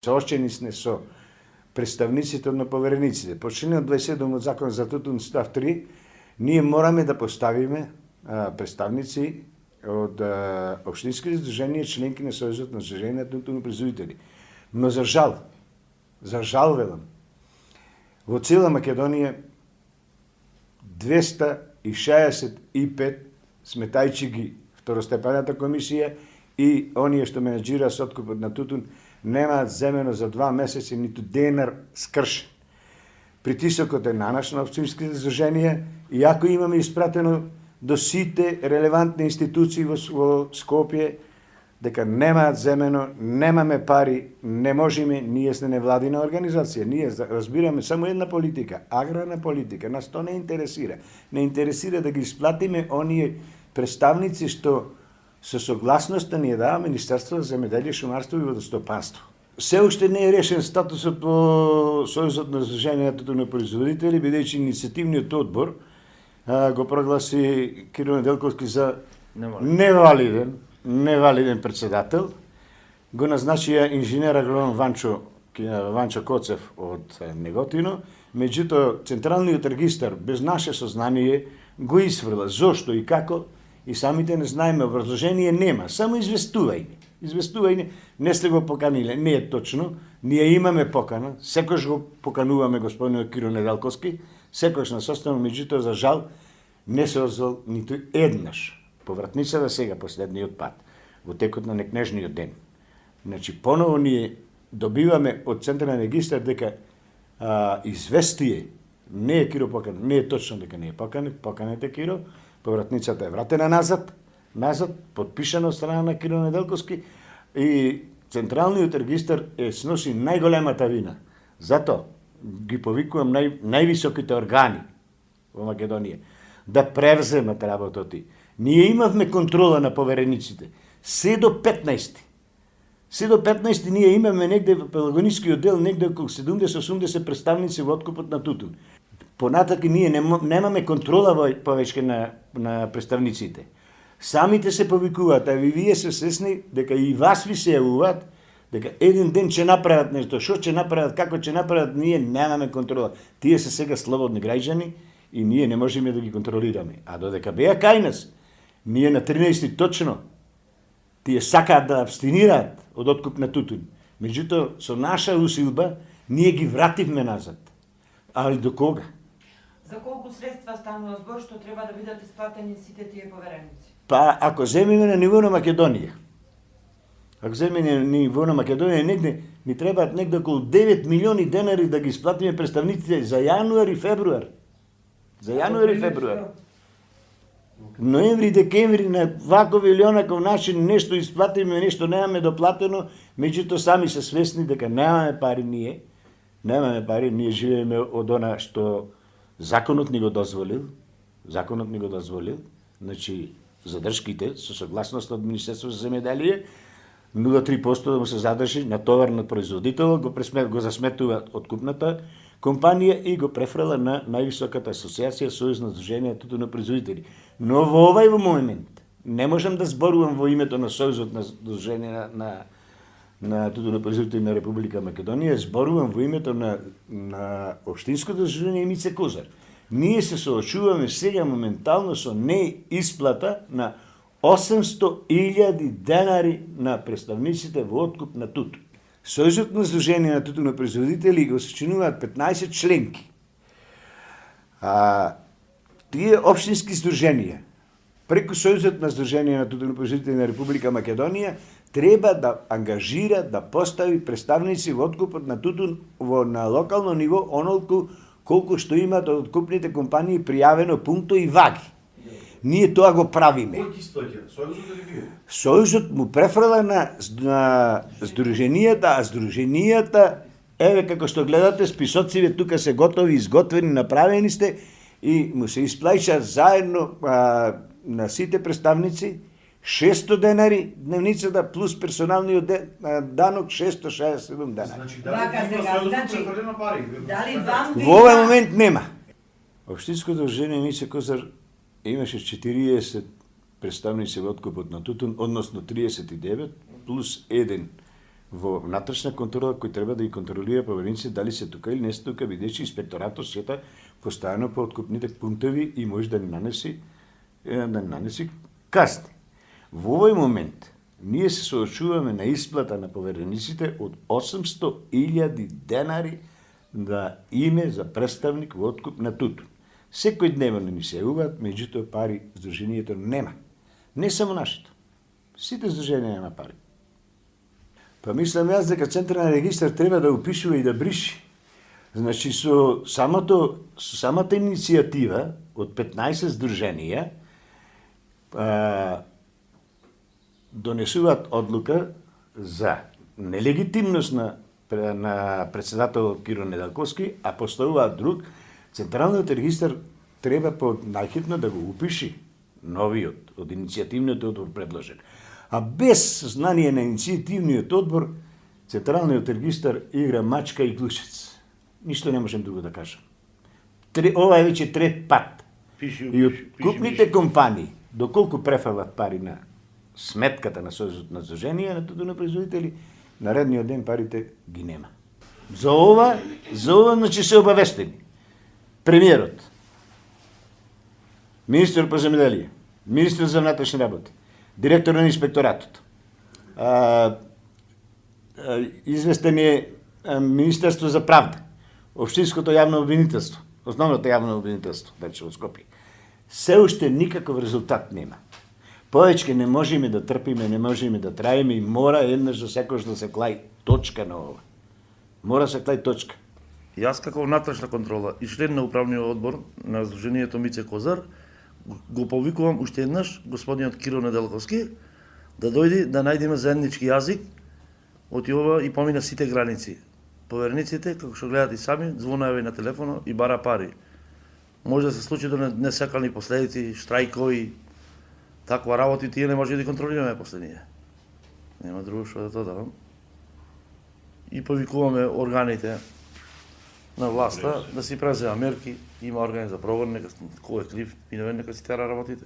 Соочени сме со представниците на поверениците. По членот 27 од Закон за тутун став 3, ние мораме да поставиме представници од општински здруженија, членки на Сојузот на здруженија на тутун производители. Но за жал велам, во цела Македонија 265 сметајќи ги второстепената комисија и оние што менеджира со откупот на тутун немаат земено за 2 месеци ниту денар скршен. Притисокот е на наш на општинските здруженија, иако имаме испратено до сите релевантни институции во Скопје дека немаат земено, немаме пари, не можеме, ние сме невладина организација, ние разбираме само една политика, аграрна политика, нас тоа не интересира. Не интересира да ги исплатиме оние представници што со согласноста ни ја дава Министерството за земјоделие, шумарство и водостопанство. Се уште не е решен статусот по Сојузот на здруженијата на производители, бидејќи иницијативниот одбор го прогласи Киро Неделковски за невалиден председател, го назначија инженер агроном Ванчо Коцев од Неготино, меѓутоа Централниот регистар без наше сознание го исфрла. Зошто и како? И самите не знаеме, образложение нема, само известување, не сте го поканиле, не е точно, ние имаме покана, секојаш го покануваме господинот Киро Неделковски, секојаш на состанок, меѓутоа за жал не се озвал ниту еднаш. Повратницата сега последниот пат, во текот на некнежниот ден. Значи, поново ние добиваме од Централен регистар дека известие, не е Киро поканет, не е точно дека не е поканет, поканете Киро, повратницата е вратена назад, подпишана од страна на Киро Неделковски и Централниот регистар сноси најголемата вина. Затоа ги повикувам највисоките органи во Македонија да превземат работоти. Ние имавме контрола на поверениците. Се до 15. Ние имаме негде во Пелагонискиот дел негде околу 70-80 представници во откупот на тутун. Понатака ние немаме контрола повеќе на представниците. Самите се повикуваат, а вие се свесни дека и вас ви се јавуваат, дека еден ден ќе направат нешто, што ќе направат, како ќе направат, ние немаме контрола. Тие се сега слободни граѓани и ние не можеме да ги контролираме. А додека беа кај нас, ние на 13 точно, тие сакаат да абстинираат од откуп на тутун. Меѓутоа, со наша усилба, ние ги вративме назад. Али до кога? За колку средства станува збор што треба да бидат исплатени сите тие повереници? Па, ако земеме на ниво на Македонија, негде ни требаат негде околу 9 милиони денари да ги исплатиме представниците за јануар и февруар. Ноември, декември на ваков или онаков начин нешто исплатиме, нешто немаме доплатено, меѓутоа сами се свесни дека немаме пари ние живееме од она што законот ни го дозволил, значи задршките со согласност од Министерството за земјоделие 0,3% да му се задржи на товар на производител, го засметува откупната компанија и го префрала на највисоката асоциација Сојуз на здруженија на производители. Но во овај момент не можам да зборувам во името на Сојузот на здруженија на производители на Република Македонија, зборувам во името на општинското здружение Мице Козар. Ние се соочуваме сега моментално со неисплата на 800.000 денари на представниците во откуп на тутун. Сојузот на здружение на тутун производители го сочинуваат 15 членки. Тие општински здруженија преку Сојузот на здружение на тутун производители на Република Македонија треба да ангажира, да постави представници во откупот на тутун на локално ниво онолку колку што имаат од откупните компании пријавено пункто и ваги. Ние тоа го правиме. Кој ги сплаќа? Сојузот или вие? Сојузот му префрла на здруженијата, а здруженијата, еве како што гледате, списоците тука се готови, изготвени, направени сте и му се исплаќа заедно на сите представници 600 денари дневницата плюс персоналниот данок 667 денари. Значи, дали во овој момент нема. Општинското здружение Мице Козар имаше 40 представници во откупот на тутун, односно 39 плюс 1 во внатрешна контрола кој треба да ги контролира поверениците дали се тука или не се тука, бидејќи инспекторатот сета постојано по откупните пунктови и може да ни нанеси казни. Во овој момент ние се соочуваме на исплата на поверениците од 800.000 денари на име за представник во откуп на тутун. Секој дневно ни се јавуваат, меѓутоа пари здруженијето нема. Не само нашето. Сите здруженија нема пари. Па мислам јас дека Централен регистар треба да упишува и да бриши. Значи со самата иницијатива од 15 здруженија донесуваат одлука за нелегитимност на председател Киро Неделковски, а поставуваат друг. Централниот регистар треба по најхитно да го упиши новиот од иницијативниот одбор предложен. А без знание на иницијативниот одбор, Централниот регистар игра мачка и глушец. Ништо не можем друго да кажам. Ова е веќе трет пат. И од купните компании, доколку префалат пари на сметката на Сојузот на здруженија на тутуни производители, наредниот ден парите ги нема. За ова значи се обавестени. Премиерот, министер по земјоделие, министер за внатрешни работи, директор на инспекторатот, известен е Министерство за правда, Општинското јавно обвинителство, основното јавно обвинителство, значи од Скопје. Се уште никаков резултат нема. Повеќе не можеме да трпиме, не можеме да траеме и мора еднаш за секојаш да се клај точка на ова. Мора се клај точка. Јас како внатрешна контрола и член на управниот одбор на Сдруженијето Мице Козар го повикувам уште еднаш господинот Киро Неделковски да дојде да најдеме заеднички јазик од ова и помина сите граници. Поверениците, како што гледате и сами, звонајави на телефоно и бара пари. Може да се случи до несакални последици, штрајкови, таква работи, тие не може да контролираме после ние. Нема друго што да додавам. И повикуваме органите на власта да си презема мерки, има органи за прогон, нека кој е крив и нека си тера работите.